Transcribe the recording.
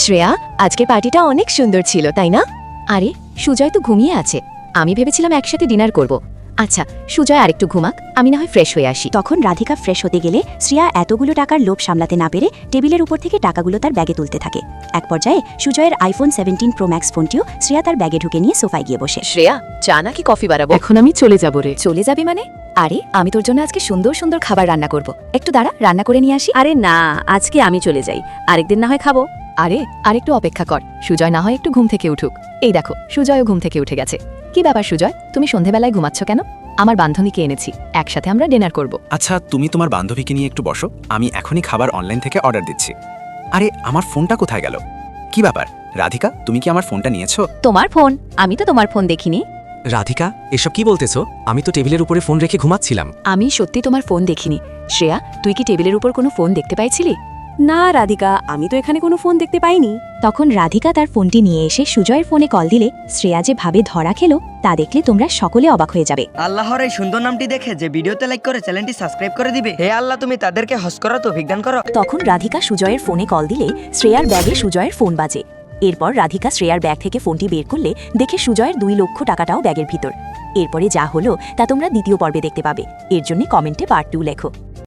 শ্রেয়া, আজকের পার্টিটা অনেক সুন্দর ছিল, তাই না? আরে, সুজয় তো ঘুমিয়ে আছে। আমি ভেবেছিলাম একসাথে ডিনার করব। আচ্ছা, সুজয় আরেকটু ঘুমাক, আমি না হয় ফ্রেশ হয়ে আসি। তখন রাধিকা ফ্রেশ হতে গেলে শ্রেয়া এতগুলো টাকার লোভ সামলাতে না পেরে টেবিলের উপর থেকে টাকাগুলো তার ব্যাগে তুলতে থাকে। এক পর্যায়ে সুজয়ের আইফোন 17 প্রো ম্যাক্স ফোনটিও শ্রেয়া তার ব্যাগে ঢুকে নিয়ে সোফায় গিয়ে বসে। শ্রেয়া, চা নাকি কফি বানাবো? এখন আমি চলে যাব রে। চলে যাবি মানে? আরে, আমি তোর জন্য আজকে সুন্দর সুন্দর খাবার রান্না করব। একটু দাঁড়া, রান্না করে নিয়ে আসি। আরে না, আজকে আমি চলে যাই, আরেকদিন না হয় খাবো। আরে, আরেকটু অপেক্ষা কর, সুজয় না হয় একটু ঘুম থেকে উঠুক। এই দেখো, সুজয়ও ঘুম থেকে উঠে গেছে। কি ব্যাপার সুজয়, তুমি সন্ধেবেলায় ঘুমাচ্ছ কেন? আমার বান্ধবীকে এনেছি, একসাথে আমরা ডিনার করব। আচ্ছা, তুমি তোমার বান্ধবীকে নিয়ে একটু বসো, আমি এখনই খাবার অনলাইন থেকে অর্ডার দিচ্ছি। আরে, আমার ফোনটা কোথায় গেল? কি ব্যাপার রাধিকা, তুমি কি আমার ফোনটা নিয়েছো? তোমার ফোন? আমি তো তোমার ফোন দেখিনি। রাধিকা, এসব কি বলতেছো? আমি তো টেবিলের উপরে ফোন রেখে ঘুমাচ্ছিলাম। আমি সত্যি তোমার ফোন দেখিনি। শ্রেয়া, তুই কি টেবিলের উপর কোনো ফোন দেখতে পাইছিলি? না রাধিকা, আমি তো এখানে কোনো ফোন দেখতে পাইনি। তখন রাধিকা তার ফোনটি নিয়ে এসে সুজয়ের ফোনে কল দিলে শ্রেয়া যে ভাবে ধরা খেলো তা দেখলে তোমরা সকলে অবাক হয়ে যাবে। আল্লাহর এই সুন্দর নামটি দেখে যে ভিডিওতে লাইক করে চ্যানেলটি সাবস্ক্রাইব করে দিবে। হে আল্লাহ, তুমি তাদেরকে হজ করা তৌফিক দান করো। তখন রাধিকা সুজয়ের ফোনে কল দিলে শ্রেয়ার ব্যাগে সুজয়ের ফোন বাজে। এরপর রাধিকা শ্রেয়ার ব্যাগ থেকে ফোনটি বের করলে দেখে সুজয়ের 2 লক্ষ টাকাটাও ব্যাগের ভিতর। এরপরে যা হলো তা তোমরা দ্বিতীয় পর্বে দেখতে পাবে। এর জন্য কমেন্টে পার্ট 2 লেখো।